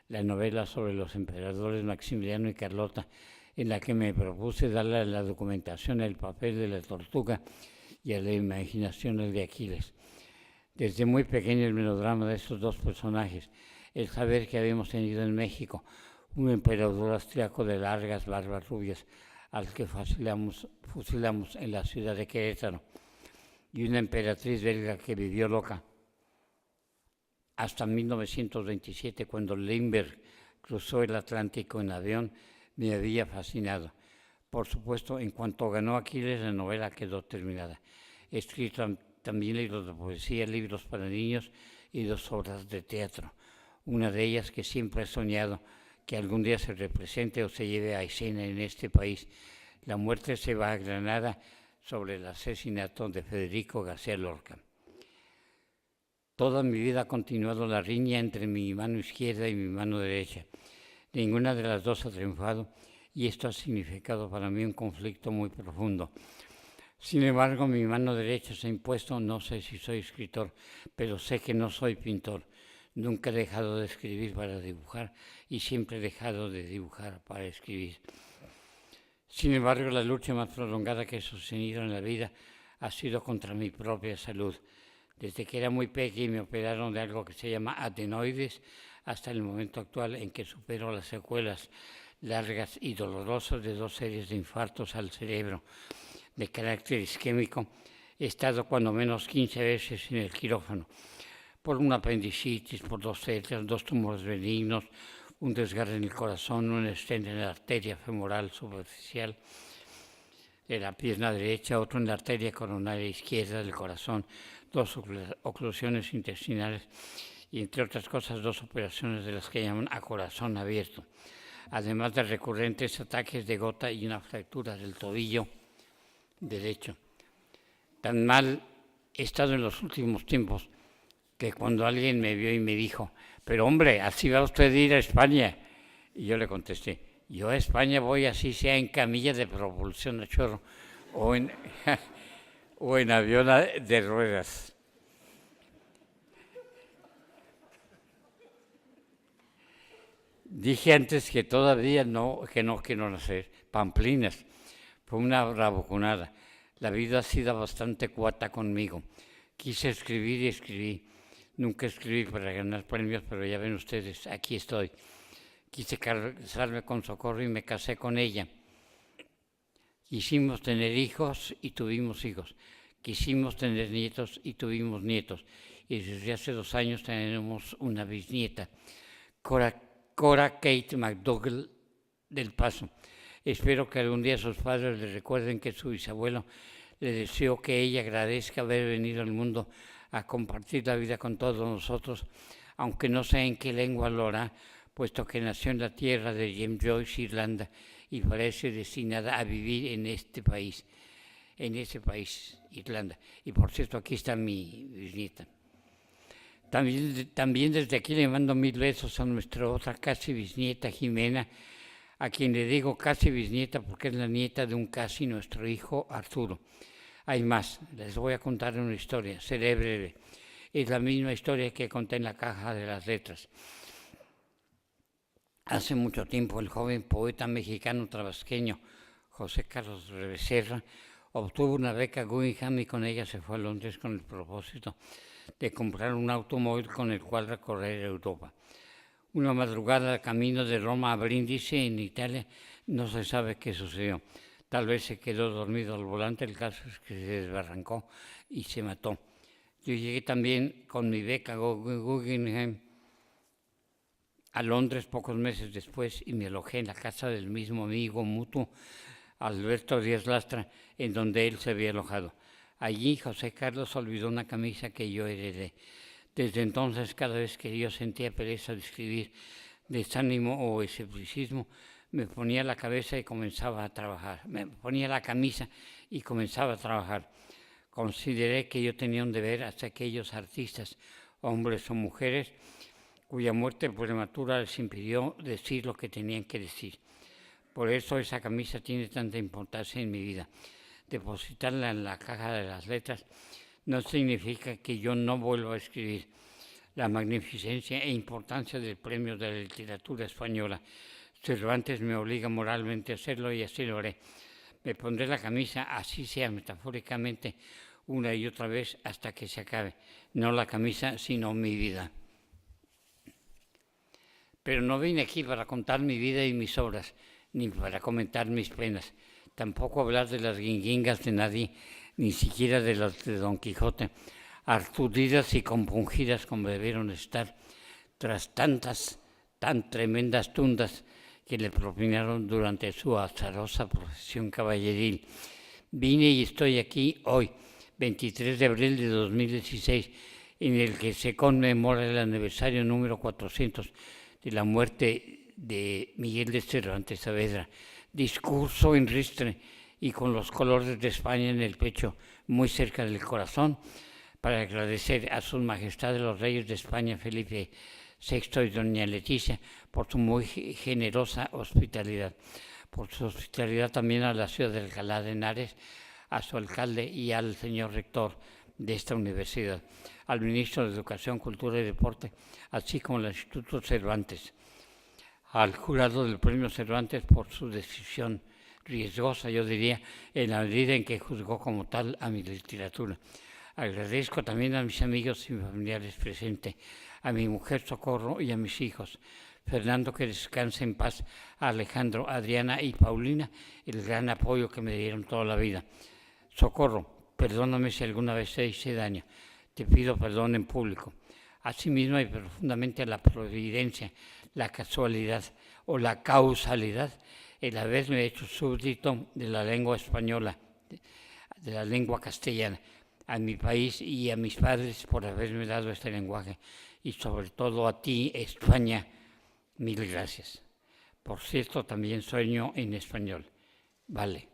la novela sobre los emperadores Maximiliano y Carlota, en la que me propuse darle a la documentación el papel de la tortuga y a la imaginación el de Aquiles. Desde muy pequeño el melodrama de estos dos personajes, el saber que habíamos tenido en México un emperador austriaco de largas barbas rubias, al que fusilamos en la ciudad de Querétaro, y una emperatriz belga que vivió loca hasta 1927, cuando Lindbergh cruzó el Atlántico en avión, me había fascinado. Por supuesto, en cuanto ganó Aquiles, la novela quedó terminada. He escrito también libros de poesía, libros para niños y 2 obras de teatro. Una de ellas que siempre he soñado que algún día se represente o se lleve a escena en este país. La muerte se va a Granada, sobre el asesinato de Federico García Lorca. Toda mi vida ha continuado la riña entre mi mano izquierda y mi mano derecha. Ninguna de las dos ha triunfado y esto ha significado para mí un conflicto muy profundo. Sin embargo, mi mano derecha se ha impuesto. No sé si soy escritor, pero sé que no soy pintor. Nunca he dejado de escribir para dibujar y siempre he dejado de dibujar para escribir. Sin embargo, la lucha más prolongada que he sostenido en la vida ha sido contra mi propia salud. Desde que era muy pequeño me operaron de algo que se llama adenoides hasta el momento actual en que supero las secuelas largas y dolorosas de 2 series de infartos al cerebro de carácter isquémico. He estado cuando menos 15 veces en el quirófano por una apendicitis, por 2 células, 2 tumores benignos, un desgarre en el corazón, un stent en la arteria femoral superficial de la pierna derecha, otro en la arteria coronaria izquierda del corazón, 2 oclusiones intestinales y, entre otras cosas, 2 operaciones de las que llaman a corazón abierto, además de recurrentes ataques de gota y una fractura del tobillo derecho. Tan mal he estado en los últimos tiempos que cuando alguien me vio y me dijo, pero hombre, así va usted a ir a España. Y yo le contesté, yo a España voy así sea en camilla de propulsión a chorro o en, o en avión de ruedas. Dije antes que todavía no quiero nacer. Pamplinas, fue una bravuconada. La vida ha sido bastante cuata conmigo. Quise escribir y escribí. Nunca escribí para ganar premios, pero ya ven ustedes, aquí estoy. Quise casarme con Socorro y me casé con ella. Quisimos tener hijos y tuvimos hijos. Quisimos tener nietos y tuvimos nietos. Y desde hace 2 años tenemos una bisnieta, Cora Kate McDougall del Paso. Espero que algún día sus padres le recuerden que su bisabuelo le deseó que ella agradezca haber venido al mundo a compartir la vida con todos nosotros, aunque no sé en qué lengua lo hará, puesto que nació en la tierra de James Joyce, Irlanda, y parece destinada a vivir en ese país, Irlanda. Y por cierto, aquí está mi bisnieta. También desde aquí le mando 1000 besos a nuestra otra casi bisnieta, Jimena, a quien le digo casi bisnieta porque es la nieta de un casi nuestro hijo Arturo. Hay más, les voy a contar una historia, seré breve. Es la misma historia que conté en la caja de las letras. Hace mucho tiempo el joven poeta mexicano tabasqueño José Carlos Becerra obtuvo una beca Guggenheim y con ella se fue a Londres con el propósito de comprar un automóvil con el cual recorrer Europa. Una madrugada camino de Roma a Brindisi, en Italia, no se sabe qué sucedió. Tal vez se quedó dormido al volante, el caso es que se desbarrancó y se mató. Yo llegué también con mi beca Guggenheim a Londres pocos meses después y me alojé en la casa del mismo amigo mutuo, Alberto Díaz Lastra, en donde él se había alojado. Allí José Carlos olvidó una camisa que yo heredé. Desde entonces, cada vez que yo sentía pereza de escribir, desánimo o escepticismo, me ponía la cabeza y comenzaba a trabajar. Me ponía la camisa y comenzaba a trabajar. Consideré que yo tenía un deber hacia aquellos artistas, hombres o mujeres, cuya muerte prematura les impidió decir lo que tenían que decir. Por eso esa camisa tiene tanta importancia en mi vida. Depositarla en la caja de las letras no significa que yo no vuelva a escribir. La magnificencia e importancia del Premio de la Literatura Española Cervantes me obliga moralmente a hacerlo y así lo haré. Me pondré la camisa, así sea metafóricamente, una y otra vez hasta que se acabe. No la camisa, sino mi vida. Pero no vine aquí para contar mi vida y mis obras, ni para comentar mis penas. Tampoco hablar de las guinguingas de nadie, ni siquiera de las de Don Quijote, arturdidas y compungidas como debieron estar, tras tan tremendas tundas que le propinaron durante su azarosa profesión caballeril. Vine y estoy aquí hoy, 23 de abril de 2016, en el que se conmemora el aniversario número 400 de la muerte de Miguel de Cervantes Saavedra. Discurso en ristre y con los colores de España en el pecho, muy cerca del corazón, para agradecer a sus majestades los reyes de España, Felipe VI y doña Leticia, por su muy generosa hospitalidad. Por su hospitalidad también a la ciudad de Alcalá de Henares, a su alcalde y al señor rector de esta universidad, al ministro de Educación, Cultura y Deporte, así como al Instituto Cervantes, al jurado del Premio Cervantes por su decisión riesgosa, yo diría, en la medida en que juzgó como tal a mi literatura. Agradezco también a mis amigos y familiares presentes, a mi mujer Socorro y a mis hijos, Fernando, que descanse en paz, a Alejandro, Adriana y Paulina, el gran apoyo que me dieron toda la vida. Socorro, perdóname si alguna vez te hice daño, te pido perdón en público. Asimismo y profundamente a la providencia, la casualidad o la causalidad, el haberme hecho súbdito de la lengua española, de la lengua castellana, a mi país y a mis padres por haberme dado este lenguaje, y sobre todo a ti, España, mil gracias. Por cierto, también sueño en español. Vale.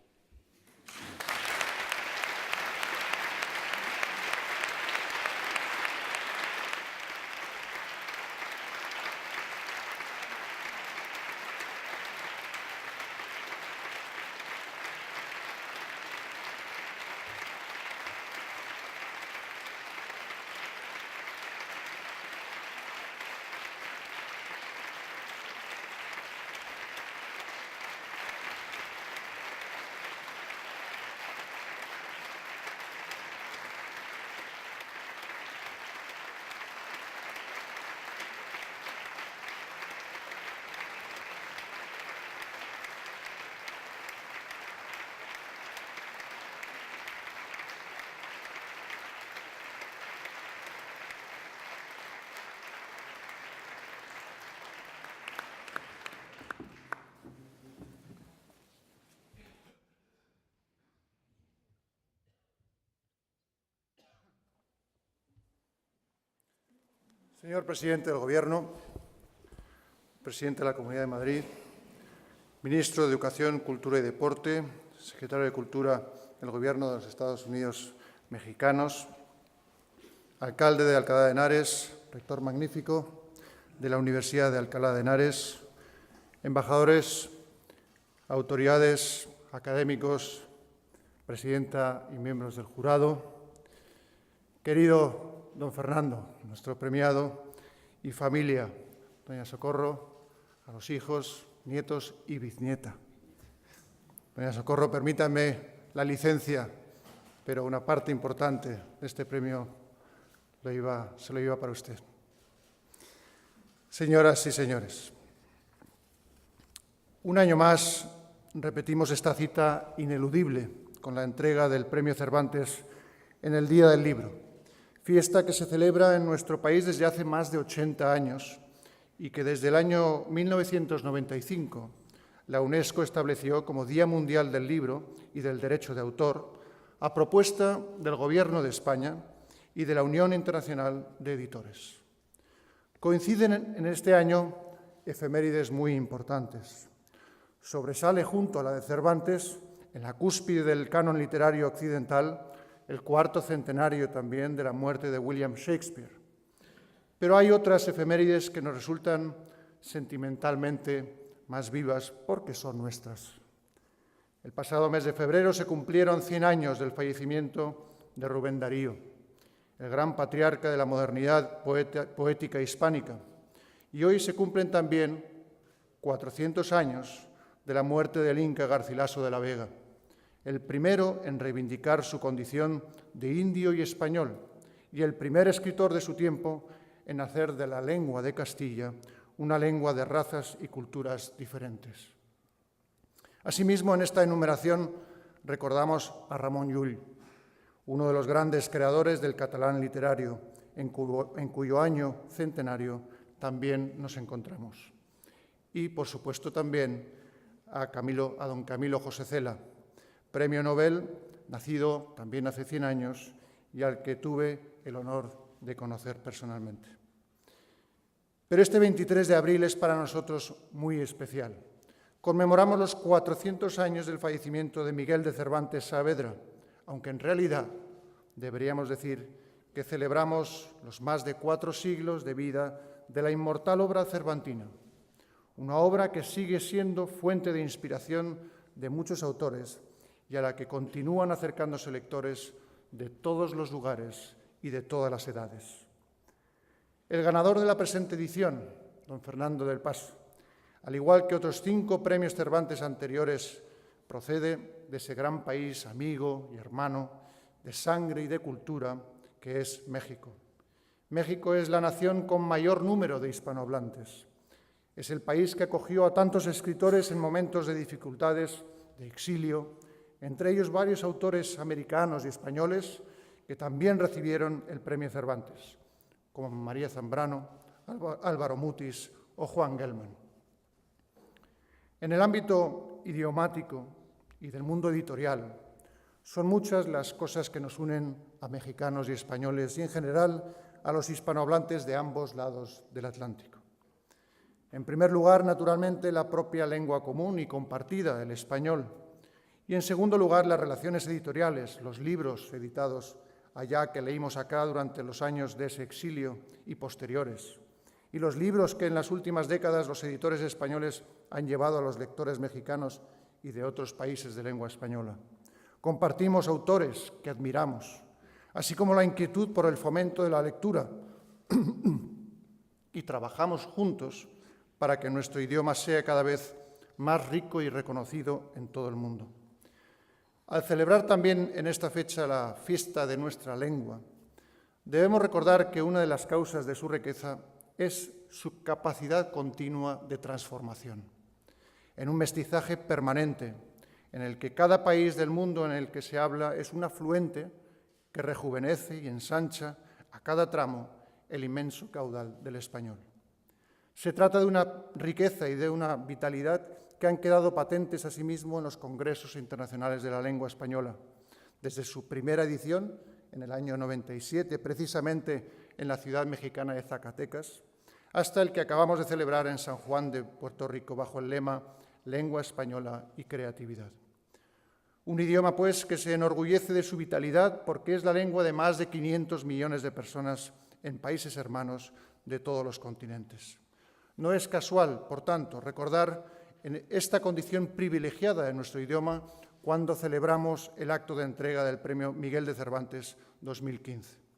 Señor presidente del Gobierno, presidente de la Comunidad de Madrid, ministro de Educación, Cultura y Deporte, secretario de Cultura del Gobierno de los Estados Unidos mexicanos, alcalde de Alcalá de Henares, rector magnífico de la Universidad de Alcalá de Henares, embajadores, autoridades, académicos, presidenta y miembros del jurado, querido don Fernando, nuestro premiado, y familia, doña Socorro, a los hijos, nietos y bisnieta. Doña Socorro, permítame la licencia, pero una parte importante de este premio se lo iba para usted. Señoras y señores, un año más repetimos esta cita ineludible con la entrega del Premio Cervantes en el Día del Libro, fiesta que se celebra en nuestro país desde hace más de 80 años y que desde el año 1995 la UNESCO estableció como Día Mundial del Libro y del Derecho de Autor a propuesta del Gobierno de España y de la Unión Internacional de Editores. Coinciden en este año efemérides muy importantes. Sobresale junto a la de Cervantes, en la cúspide del canon literario occidental, el 4º centenario también de la muerte de William Shakespeare. Pero hay otras efemérides que nos resultan sentimentalmente más vivas porque son nuestras. El pasado mes de febrero se cumplieron 100 años del fallecimiento de Rubén Darío, el gran patriarca de la modernidad poética hispánica. Y hoy se cumplen también 400 años de la muerte del Inca Garcilaso de la Vega, el primero en reivindicar su condición de indio y español y el primer escritor de su tiempo en hacer de la lengua de Castilla una lengua de razas y culturas diferentes. Asimismo, en esta enumeración recordamos a Ramon Llull, uno de los grandes creadores del catalán literario, en cuyo año centenario también nos encontramos. Y, por supuesto, también a don Camilo José Cela, premio Nobel, nacido también hace 100 años y al que tuve el honor de conocer personalmente. Pero este 23 de abril es para nosotros muy especial. Conmemoramos los 400 años del fallecimiento de Miguel de Cervantes Saavedra, aunque en realidad deberíamos decir que celebramos los más de 4 siglos de vida de la inmortal obra cervantina, una obra que sigue siendo fuente de inspiración de muchos autores y a la que continúan acercándose lectores de todos los lugares y de todas las edades. El ganador de la presente edición, don Fernando del Paso, al igual que otros 5 premios Cervantes anteriores, procede de ese gran país amigo y hermano, de sangre y de cultura, que es México. México es la nación con mayor número de hispanohablantes. Es el país que acogió a tantos escritores en momentos de dificultades, de exilio, entre ellos varios autores americanos y españoles que también recibieron el Premio Cervantes, como María Zambrano, Álvaro Mutis o Juan Gelman. En el ámbito idiomático y del mundo editorial, son muchas las cosas que nos unen a mexicanos y españoles y, en general, a los hispanohablantes de ambos lados del Atlántico. En primer lugar, naturalmente, la propia lengua común y compartida, el español. Y, en segundo lugar, las relaciones editoriales, los libros editados allá que leímos acá durante los años de ese exilio y posteriores, y los libros que en las últimas décadas los editores españoles han llevado a los lectores mexicanos y de otros países de lengua española. Compartimos autores que admiramos, así como la inquietud por el fomento de la lectura, y trabajamos juntos para que nuestro idioma sea cada vez más rico y reconocido en todo el mundo. Al celebrar también en esta fecha la fiesta de nuestra lengua, debemos recordar que una de las causas de su riqueza es su capacidad continua de transformación, en un mestizaje permanente, en el que cada país del mundo en el que se habla es un afluente que rejuvenece y ensancha a cada tramo el inmenso caudal del español. Se trata de una riqueza y de una vitalidad que han quedado patentes asimismo en los congresos internacionales de la lengua española, desde su primera edición en el año 97, precisamente en la ciudad mexicana de Zacatecas, hasta el que acabamos de celebrar en San Juan de Puerto Rico bajo el lema Lengua española y creatividad. Un idioma, pues, que se enorgullece de su vitalidad porque es la lengua de más de 500 millones de personas en países hermanos de todos los continentes. No es casual, por tanto, recordar en esta condición privilegiada de nuestro idioma cuando celebramos el acto de entrega del Premio Miguel de Cervantes 2015.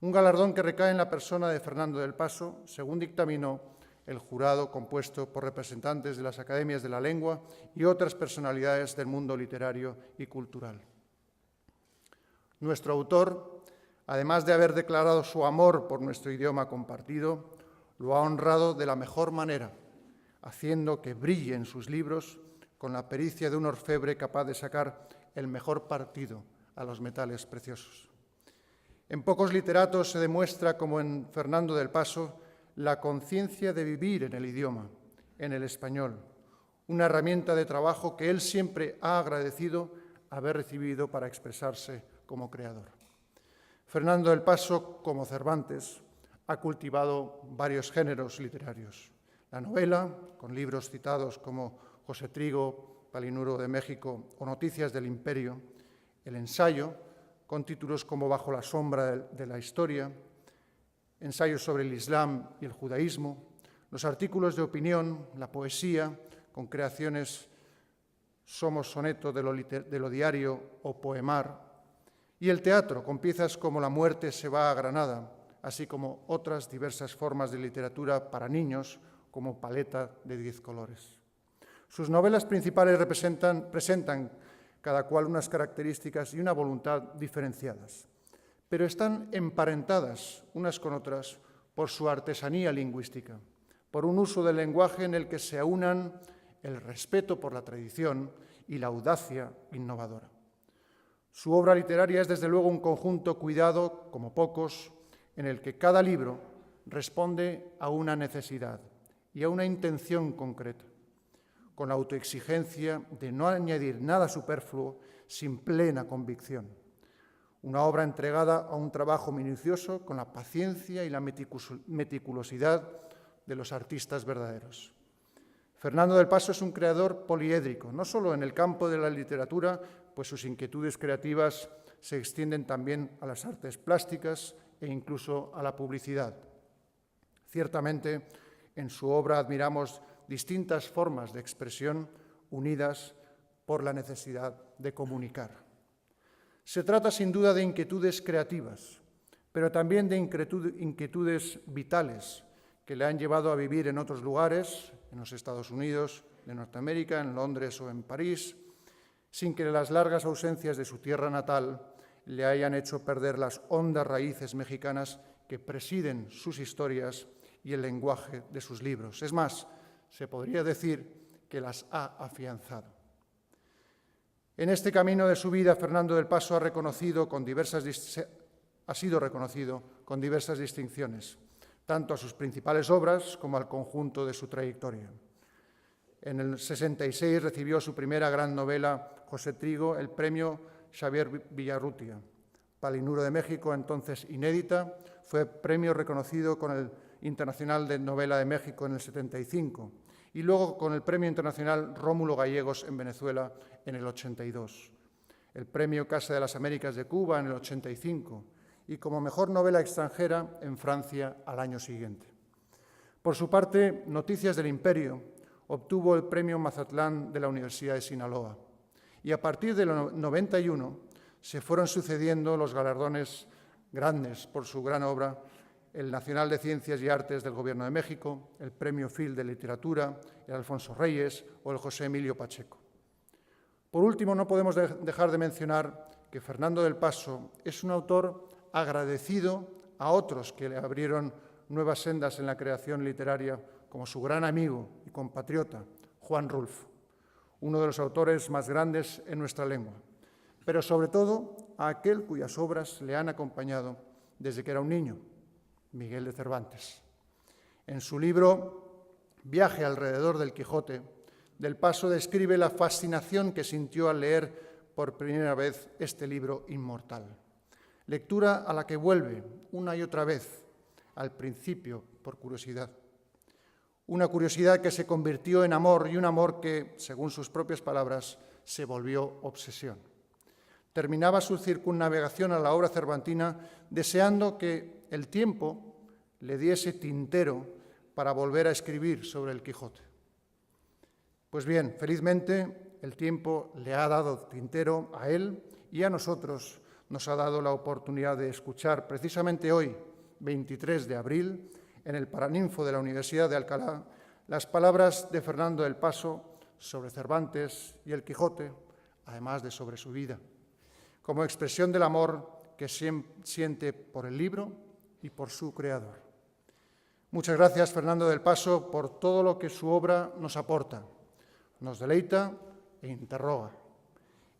Un galardón que recae en la persona de Fernando del Paso, según dictaminó el jurado compuesto por representantes de las academias de la lengua y otras personalidades del mundo literario y cultural. Nuestro autor, además de haber declarado su amor por nuestro idioma compartido, lo ha honrado de la mejor manera, haciendo que brille en sus libros con la pericia de un orfebre capaz de sacar el mejor partido a los metales preciosos. En pocos literatos se demuestra, como en Fernando del Paso, la conciencia de vivir en el idioma, en el español, una herramienta de trabajo que él siempre ha agradecido haber recibido para expresarse como creador. Fernando del Paso, como Cervantes, ha cultivado varios géneros literarios. La novela, con libros citados como José Trigo, Palinuro de México o Noticias del Imperio, el ensayo, con títulos como Bajo la sombra de la historia, ensayos sobre el Islam y el judaísmo, los artículos de opinión, la poesía, con creaciones Somos soneto de lo diario o Poemar, y el teatro, con piezas como La muerte se va a Granada, así como otras diversas formas de literatura para niños, como Paleta de 10 colores. Sus novelas principales presentan cada cual unas características y una voluntad diferenciadas, pero están emparentadas unas con otras por su artesanía lingüística, por un uso del lenguaje en el que se aunan el respeto por la tradición y la audacia innovadora. Su obra literaria es, desde luego, un conjunto cuidado, como pocos, en el que cada libro responde a una necesidad y a una intención concreta, con la autoexigencia de no añadir nada superfluo sin plena convicción. Una obra entregada a un trabajo minucioso con la paciencia y la meticulosidad de los artistas verdaderos. Fernando del Paso es un creador poliédrico, no solo en el campo de la literatura, pues sus inquietudes creativas se extienden también a las artes plásticas e incluso a la publicidad. Ciertamente, en su obra admiramos distintas formas de expresión unidas por la necesidad de comunicar. Se trata sin duda de inquietudes creativas, pero también de inquietudes vitales que le han llevado a vivir en otros lugares, en los Estados Unidos de Norteamérica, en Londres o en París, sin que las largas ausencias de su tierra natal le hayan hecho perder las hondas raíces mexicanas que presiden sus historias y el lenguaje de sus libros. Es más, se podría decir que las ha afianzado. En este camino de su vida, Fernando del Paso ha sido reconocido con diversas distinciones, tanto a sus principales obras como al conjunto de su trayectoria. En el 66 recibió su primera gran novela, José Trigo, el premio Xavier Villarrutia. Palinuro de México, entonces inédita, fue premio reconocido con el Internacional de Novela de México en el 75 y luego con el Premio Internacional Rómulo Gallegos en Venezuela en el 82, el Premio Casa de las Américas de Cuba en el 85 y como mejor novela extranjera en Francia al año siguiente. Por su parte, Noticias del Imperio obtuvo el Premio Mazatlán de la Universidad de Sinaloa y a partir del 91 se fueron sucediendo los galardones grandes por su gran obra, el Nacional de Ciencias y Artes del Gobierno de México, el Premio Phil de Literatura, el Alfonso Reyes o el José Emilio Pacheco. Por último, no podemos dejar de mencionar que Fernando del Paso es un autor agradecido a otros que le abrieron nuevas sendas en la creación literaria, como su gran amigo y compatriota, Juan Rulfo, uno de los autores más grandes en nuestra lengua, pero sobre todo a aquel cuyas obras le han acompañado desde que era un niño, Miguel de Cervantes. En su libro Viaje alrededor del Quijote, del Paso describe la fascinación que sintió al leer por primera vez este libro inmortal. Lectura a la que vuelve una y otra vez al principio por curiosidad. Una curiosidad que se convirtió en amor y un amor que, según sus propias palabras, se volvió obsesión. Terminaba su circunnavegación a la obra cervantina deseando que el tiempo le diese tintero para volver a escribir sobre el Quijote. Pues bien, felizmente el tiempo le ha dado tintero a él y a nosotros nos ha dado la oportunidad de escuchar precisamente hoy, 23 de abril, en el Paraninfo de la Universidad de Alcalá, las palabras de Fernando del Paso sobre Cervantes y el Quijote, además de sobre su vida, como expresión del amor que siente por el libro y por su creador. Muchas gracias, Fernando del Paso, por todo lo que su obra nos aporta, nos deleita e interroga,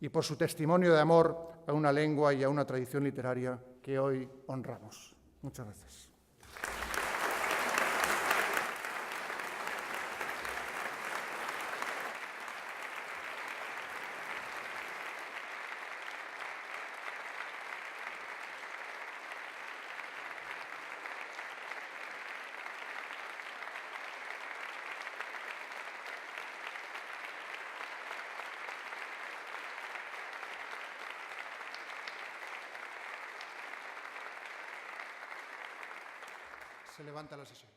y por su testimonio de amor a una lengua y a una tradición literaria que hoy honramos. Muchas gracias. Se levanta la sesión.